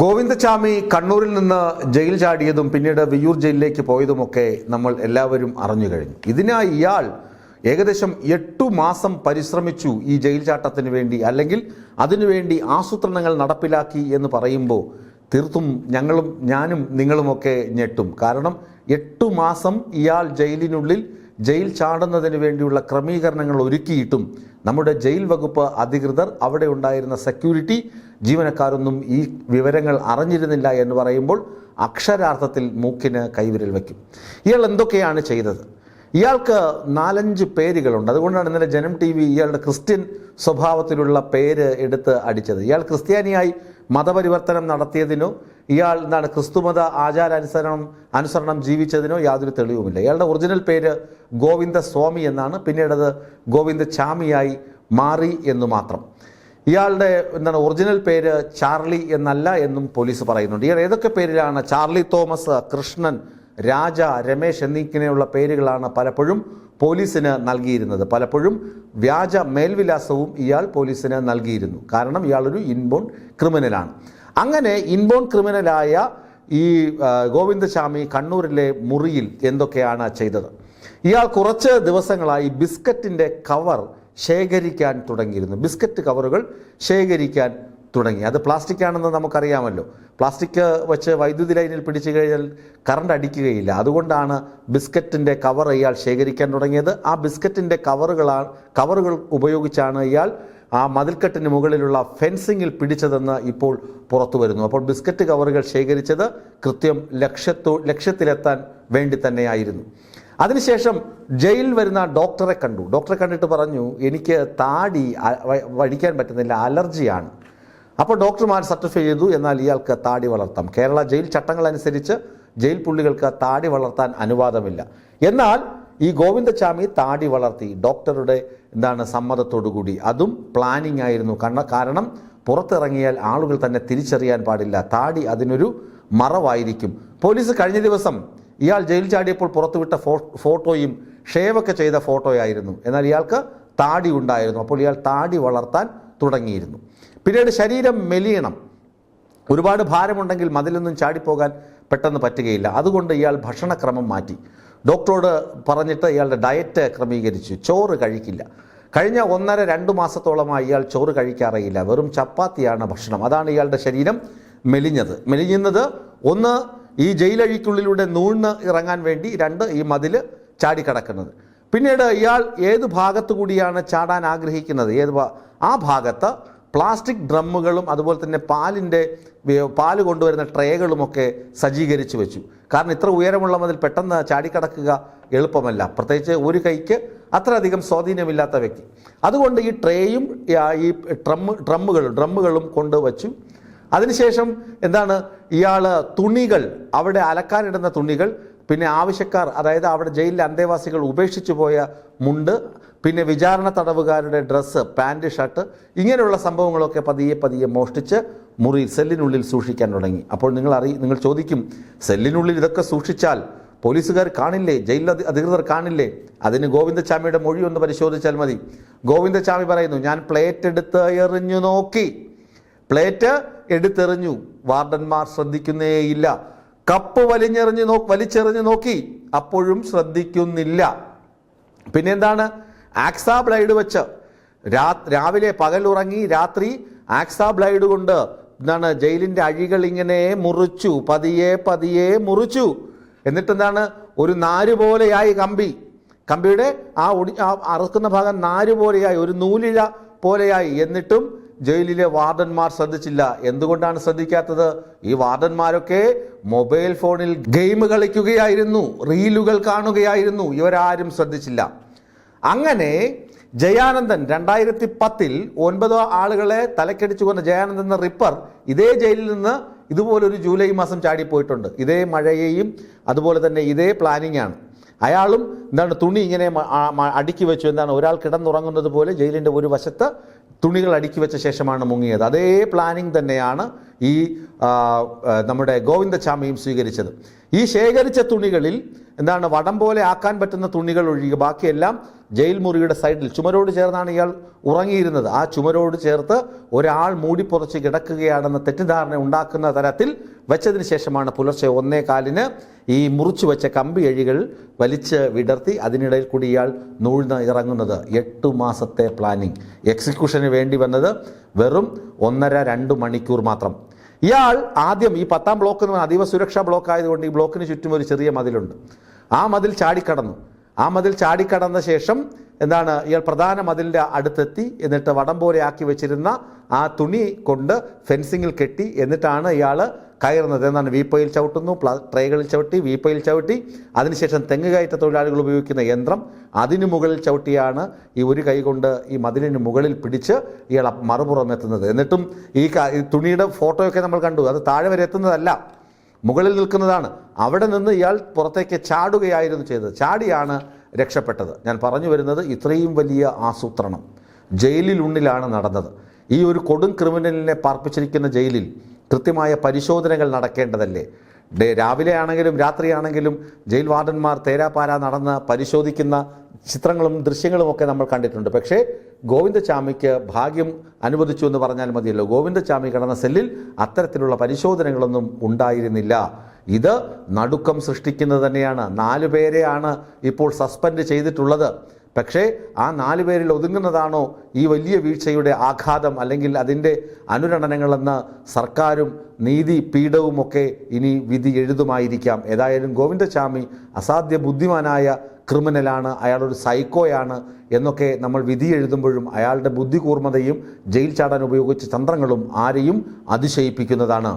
ഗോവിന്ദചാമി കണ്ണൂരിൽ നിന്ന് ജയിൽ ചാടിയതും പിന്നീട് വിയ്യൂർ ജയിലിലേക്ക് പോയതുമൊക്കെ നമ്മൾ എല്ലാവരും അറിഞ്ഞു കഴിഞ്ഞു. ഇതിനായി ഇയാൾ ഏകദേശം 8 മാസം പരിശ്രമിച്ചു ഈ ജയിൽ ചാട്ടത്തിന് വേണ്ടി, അല്ലെങ്കിൽ അതിനുവേണ്ടി ആസൂത്രണങ്ങൾ നടപ്പിലാക്കി എന്ന് പറയുമ്പോൾ തീർത്തും ഞാനും നിങ്ങളുമൊക്കെ ഞെട്ടും. കാരണം 8 മാസം ഇയാൾ ജയിലിനുള്ളിൽ ജയിൽ ചാടുന്നതിന് വേണ്ടിയുള്ള ക്രമീകരണങ്ങൾ ഒരുക്കിയിട്ടും നമ്മുടെ ജയിൽ വകുപ്പ് അധികൃതർ, അവിടെ ഉണ്ടായിരുന്ന സെക്യൂരിറ്റി ജീവനക്കാരൊന്നും ഈ വിവരങ്ങൾ അറിഞ്ഞിരുന്നില്ല എന്ന് പറയുമ്പോൾ അക്ഷരാർത്ഥത്തിൽ മൂക്കിന് കൈവിരൽ വയ്ക്കും. ഇയാൾ എന്തൊക്കെയാണ് ചെയ്തത്? ഇയാൾക്ക് 4-5 പേരുകളുണ്ട്. അതുകൊണ്ടാണ് ഇന്നലെ ജനം TV ഇയാളുടെ ക്രിസ്ത്യൻ സ്വഭാവത്തിലുള്ള പേര് എടുത്ത് അടിച്ചത്. ഇയാൾ ക്രിസ്ത്യാനിയായി മതപരിവർത്തനം നടത്തിയതിനോ ഇയാൾ ക്രിസ്തുമത അനുസരണം ജീവിച്ചതിനോ യാതൊരു തെളിവുമില്ല. ഇയാളുടെ ഒറിജിനൽ പേര് ഗോവിന്ദസ്വാമി എന്നാണ്. പിന്നീടത് ഗോവിന്ദചാമിയായി മാറി എന്ന് മാത്രം. ഇയാളുടെ ഒറിജിനൽ പേര് ചാർലി എന്നല്ല എന്നും പോലീസ് പറയുന്നുണ്ട്. ഇയാൾ ഏതൊക്കെ പേരിലാണ്? ചാർലി തോമസ്, കൃഷ്ണൻ, രാജ, രമേശ് എന്നിങ്ങനെയുള്ള പേരുകളാണ് പലപ്പോഴും പോലീസിന് നൽകിയിരുന്നത്. പലപ്പോഴും വ്യാജ മേൽവിലാസവും ഇയാൾ പോലീസിന് നൽകിയിരുന്നു. കാരണം ഇയാളൊരു ഇൻബോൺ ക്രിമിനലാണ്. അങ്ങനെ ഇൻബോൺ ക്രിമിനലായ ഈ ഗോവിന്ദചാമി കണ്ണൂരിലെ മുറിയിൽ എന്തൊക്കെയാണ് ചെയ്തത്? ഇയാൾ കുറച്ച് ദിവസങ്ങളായി ബിസ്ക്കറ്റിൻ്റെ കവർ ശേഖരിക്കാൻ തുടങ്ങിയിരുന്നു. ബിസ്ക്കറ്റ് കവറുകൾ ശേഖരിക്കാൻ തുടങ്ങി. അത് പ്ലാസ്റ്റിക് ആണെന്ന് നമുക്കറിയാമല്ലോ. പ്ലാസ്റ്റിക് വെച്ച് വൈദ്യുതി ലൈനിൽ പിടിച്ചു കഴിഞ്ഞാൽ കറണ്ട് അടിക്കുകയില്ല. അതുകൊണ്ടാണ് ബിസ്ക്കറ്റിൻ്റെ കവർ ഇയാൾ ശേഖരിക്കാൻ തുടങ്ങിയത്. ആ ബിസ്ക്കറ്റിൻ്റെ കവറുകൾ ഉപയോഗിച്ചാണ് ഇയാൾ ആ മതിൽക്കെട്ടിന് മുകളിലുള്ള ഫെൻസിങ്ങിൽ പിടിച്ചതെന്ന് ഇപ്പോൾ പുറത്തു വരുന്നു. അപ്പോൾ ബിസ്ക്കറ്റ് കവറുകൾ ശേഖരിച്ചത് കൃത്യം ലക്ഷ്യത്തിലെത്താൻ വേണ്ടി തന്നെയായിരുന്നു. അതിനുശേഷം ജയിലിൽ വരുന്ന ഡോക്ടറെ കണ്ടു. ഡോക്ടറെ കണ്ടിട്ട് പറഞ്ഞു, എനിക്ക് താടി വടിക്കാൻ പറ്റുന്നില്ല, അലർജിയാണ്. അപ്പോൾ ഡോക്ടർമാർ സർട്ടിഫൈ ചെയ്തു, എന്നാൽ ഇയാൾക്ക് താടി വളർത്താം. കേരള ജയിൽ ചട്ടങ്ങൾ അനുസരിച്ച് ജയിൽ പുള്ളികൾക്ക് താടി വളർത്താൻ അനുവാദമില്ല. എന്നാൽ ഈ ഗോവിന്ദചാമി താടി വളർത്തി, ഡോക്ടറുടെ സമ്മതത്തോടുകൂടി. അതും പ്ലാനിങ് ആയിരുന്നു. കാരണം പുറത്തിറങ്ങിയാൽ ആളുകൾ തന്നെ തിരിച്ചറിയാൻ പാടില്ല. താടി അതിനൊരു മറവായിരിക്കും. പോലീസ് കഴിഞ്ഞ ദിവസം ഇയാൾ ജയിൽ ചാടിയപ്പോൾ പുറത്തുവിട്ട ഫോട്ടോയും ഷേവൊക്കെ ചെയ്ത ഫോട്ടോയായിരുന്നു. എന്നാൽ ഇയാൾക്ക് താടി ഉണ്ടായിരുന്നു. അപ്പോൾ ഇയാൾ താടി വളർത്താൻ തുടങ്ങിയിരുന്നു. പിന്നീട് ശരീരം മെലിയണം. ഒരുപാട് ഭാരമുണ്ടെങ്കിൽ മതിലൊന്നും ചാടിപ്പോകാൻ പെട്ടെന്ന് പറ്റുകയില്ല. അതുകൊണ്ട് ഇയാൾ ഭക്ഷണക്രമം മാറ്റി. ഡോക്ടറോട് പറഞ്ഞിട്ട് ഇയാളുടെ ഡയറ്റ് ക്രമീകരിച്ചു. ചോറ് കഴിക്കില്ല. കഴിഞ്ഞ 1.5-2 മാസത്തോളമായി ഇയാൾ ചോറ് കഴിക്കാറേയില്ല. വെറും ചപ്പാത്തിയാണ് ഭക്ഷണം. അതാണ് ഇയാളുടെ ശരീരം മെലിഞ്ഞത്. ഒന്ന്, ഈ ജയിലഴിക്കുള്ളിലൂടെ നൂഴ്ന്ന് ഇറങ്ങാൻ വേണ്ടി. 2, ഈ മതിൽ ചാടിക്കടക്കുന്നത്. പിന്നീട് ഇയാൾ ഏത് ഭാഗത്തു കൂടിയാണ് ചാടാൻ ആഗ്രഹിക്കുന്നത്? ആ ഭാഗത്ത് പ്ലാസ്റ്റിക് ഡ്രമ്മുകളും അതുപോലെ തന്നെ പാല് കൊണ്ടുവരുന്ന ട്രേകളുമൊക്കെ സജ്ജീകരിച്ച് വെച്ചു. കാരണം ഇത്ര ഉയരമുള്ള മതിൽ പെട്ടെന്ന് ചാടിക്കടക്കുക എളുപ്പമല്ല, പ്രത്യേകിച്ച് ഒരു കൈക്ക് അത്രയധികം സ്വാധീനമില്ലാത്ത വ്യക്തി. അതുകൊണ്ട് ഈ ട്രേയും ഈ ഡ്രമ്മുകളും കൊണ്ടുവച്ചു. അതിനുശേഷം ഇയാൾ തുണികൾ, അവിടെ അലക്കാനിടുന്ന തുണികൾ, പിന്നെ ആവശ്യക്കാർ, അതായത് അവിടെ ജയിലിലെ അന്തേവാസികൾ ഉപേക്ഷിച്ചു പോയ മുണ്ട്, പിന്നെ വിചാരണ തടവുകാരുടെ ഡ്രസ്സ്, പാൻറ്, ഷർട്ട്, ഇങ്ങനെയുള്ള സംഭവങ്ങളൊക്കെ പതിയെ മോഷ്ടിച്ച് സെല്ലിനുള്ളിൽ സൂക്ഷിക്കാൻ തുടങ്ങി. അപ്പോൾ നിങ്ങൾ ചോദിക്കും, സെല്ലിനുള്ളിൽ ഇതൊക്കെ സൂക്ഷിച്ചാൽ പോലീസുകാർ കാണില്ലേ, ജയിൽ അധികൃതർ കാണില്ലേ? അതിന് ഗോവിന്ദചാമിയുടെ മൊഴി ഒന്ന് പരിശോധിച്ചാൽ മതി. ഗോവിന്ദചാമി പറയുന്നു, ഞാൻ പ്ലേറ്റ് എടുത്ത് എറിഞ്ഞു നോക്കി. പ്ലേറ്റ് എടുത്തെറിഞ്ഞു, വാർഡന്മാർ ശ്രദ്ധിക്കുന്നേയില്ല. കപ്പ് വലിച്ചെറിഞ്ഞു നോക്കി, അപ്പോഴും ശ്രദ്ധിക്കുന്നില്ല. പിന്നെന്താണ്? ആക്സാ ബ്ലൈഡ് വെച്ച് രാവിലെ പകലുറങ്ങി, രാത്രി ആക്സാ ബ്ലൈഡ് കൊണ്ട് ജയിലിൻ്റെ അഴികൾ ഇങ്ങനെ മുറിച്ചു, പതിയെ മുറിച്ചു. എന്നിട്ടെന്താണ്? ഒരു നാരുപോലെയായി കമ്പിയുടെ ആ അറുക്കുന്ന ഭാഗം നാരുപോലെയായി, ഒരു നൂലിഴ പോലെയായി. എന്നിട്ടും ജയിലിലെ വാർഡന്മാർ ശ്രദ്ധിച്ചില്ല. എന്തുകൊണ്ടാണ് ശ്രദ്ധിക്കാത്തത്? ഈ വാർഡന്മാരൊക്കെ മൊബൈൽ ഫോണിൽ ഗെയിം കളിക്കുകയായിരുന്നു, റീലുകൾ കാണുകയായിരുന്നു. ഇവരാരും ശ്രദ്ധിച്ചില്ല. അങ്ങനെ ജയാനന്ദൻ 2010 9 ആളുകളെ തലക്കടിച്ചു കൊന്ന ജയാനന്ദൻ എന്ന റിപ്പർ ഇതേ ജയിലിൽ നിന്ന് ഇതുപോലൊരു ജൂലൈ മാസം ചാടിപ്പോയിട്ടുണ്ട്. ഇതേ മഴയെയും അതുപോലെ തന്നെ ഇതേ പ്ലാനിങ് ആണ്. അയാളും തുണി ഇങ്ങനെ അടുക്കി വെച്ചു. ഒരാൾ കിടന്നുറങ്ങുന്നത് പോലെ ജയിലിൻ്റെ ഒരു വശത്ത് തുണികൾ അടുക്കി വെച്ച ശേഷമാണ് മുങ്ങിയത്. അതേ പ്ലാനിങ് തന്നെയാണ് ഈ നമ്മുടെ ഗോവിന്ദചാമിയും സ്വീകരിച്ചത്. ഈ ശേഖരിച്ച തുണികളിൽ വടം പോലെ ആക്കാൻ പറ്റുന്ന തുണികൾ ഒഴികെ ബാക്കിയെല്ലാം ജയിൽ മുറിയുടെ സൈഡിൽ ചുമരോട് ചേർന്നാണ് ഇയാൾ ഉറങ്ങിയിരുന്നത്. ആ ചുമരോട് ചേർത്ത് ഒരാൾ മൂടിപ്പുറച്ച് കിടക്കുകയാണെന്ന തെറ്റിദ്ധാരണ ഉണ്ടാക്കുന്ന തരത്തിൽ വെച്ചതിന് ശേഷമാണ് പുലർച്ചെ 1:15 ഈ മുറിച്ചു വെച്ച കമ്പി അഴികൾ വലിച്ച് വിടർത്തി അതിനിടയിൽ കൂടി ഇയാൾ നൂഴ്ന്ന് ഇറങ്ങുന്നത്. 8 മാസത്തെ പ്ലാനിങ്. എക്സിക്യൂഷന് വേണ്ടി വന്നത് വെറും 1.5-2 മണിക്കൂർ മാത്രം. ഇയാൾ ആദ്യം ഈ 10ാം ബ്ലോക്ക് എന്ന് പറഞ്ഞാൽ അതീവ സുരക്ഷാ ബ്ലോക്ക് ആയതുകൊണ്ട് ഈ ബ്ലോക്കിന് ചുറ്റും ഒരു ചെറിയ മതിലുണ്ട്. ആ മതിൽ ചാടിക്കടന്നു. ആ മതിൽ ചാടിക്കടന്ന ശേഷം ഇയാൾ പ്രധാന മതിലിൻ്റെ അടുത്തെത്തി. എന്നിട്ട് വടം പോലെ ആക്കി വെച്ചിരുന്ന ആ തുണി കൊണ്ട് ഫെൻസിങ്ങിൽ കെട്ടി. എന്നിട്ടാണ് ഇയാൾ കയറുന്നത്. വീപ്പയിൽ ചവിട്ടുന്നു, ട്രേകളിൽ ചവിട്ടി, വീപ്പയിൽ ചവിട്ടി. അതിനുശേഷം തെങ്ങ് കയറ്റ തൊഴിലാളികൾ ഉപയോഗിക്കുന്ന യന്ത്രം അതിനു മുകളിൽ ചവിട്ടിയാണ് ഈ ഒരു കൈ കൊണ്ട് ഈ മതിലിന് മുകളിൽ പിടിച്ച് ഇയാൾ മറുപുറം എത്തുന്നത്. എന്നിട്ടും ഈ തുണിയുടെ ഫോട്ടോയൊക്കെ നമ്മൾ കണ്ടു. അത് താഴെ വരെ എത്തുന്നതല്ല, മുകളിൽ നിൽക്കുന്നതാണ്. അവിടെ നിന്ന് ഇയാൾ പുറത്തേക്ക് ചാടുകയായിരുന്നു ചെയ്തത്. ചാടിയാണ് രക്ഷപ്പെട്ടത്. ഞാൻ പറഞ്ഞു വരുന്നത് ഇത്രയും വലിയ ആസൂത്രണം ജയിലിനുള്ളിലാണ് നടന്നത്. ഈ ഒരു കൊടും ക്രിമിനലിനെ പാർപ്പിച്ചിരിക്കുന്ന ജയിലിൽ കൃത്യമായ പരിശോധനകൾ നടക്കേണ്ടതല്ലേ? രാവിലെ ആണെങ്കിലും രാത്രിയാണെങ്കിലും ജയിൽ വാർഡന്മാർ തേരാപാര നടന്ന് പരിശോധിക്കുന്ന ചിത്രങ്ങളും ദൃശ്യങ്ങളും ഒക്കെ നമ്മൾ കണ്ടിട്ടുണ്ട്. പക്ഷേ ഗോവിന്ദചാമിക്ക് ഭാഗ്യം അനുവദിച്ചു എന്ന് പറഞ്ഞാൽ മതിയല്ലോ. ഗോവിന്ദചാമി കിടന്ന സെല്ലിൽ അത്തരത്തിലുള്ള പരിശോധനകളൊന്നും ഉണ്ടായിരുന്നില്ല. ഇത് നടുക്കം സൃഷ്ടിക്കുന്നത് തന്നെയാണ്. 4 പേരെയാണ് ഇപ്പോൾ സസ്പെൻഡ് ചെയ്തിട്ടുള്ളത്. പക്ഷേ ആ 4 പേരിൽ ഒതുങ്ങുന്നതാണോ ഈ വലിയ വീഴ്ചയുടെ ആഘാതം അല്ലെങ്കിൽ അതിൻ്റെ അനുരണനങ്ങളെന്ന് സർക്കാരും നീതിപീഠവുമൊക്കെ ഇനി വിധി എഴുതുമായിരിക്കാം. ഏതായാലും ഗോവിന്ദചാമി അസാധ്യ ബുദ്ധിമാനായ ക്രിമിനലാണ്, അയാളൊരു സൈക്കോയാണ് എന്നൊക്കെ നമ്മൾ വിധി എഴുതുമ്പോഴും അയാളുടെ ബുദ്ധികൂർമ്മതയും ജയിൽ ചാടാൻ ഉപയോഗിച്ച തന്ത്രങ്ങളും ആരെയും അതിശയിപ്പിക്കുന്നതാണ്.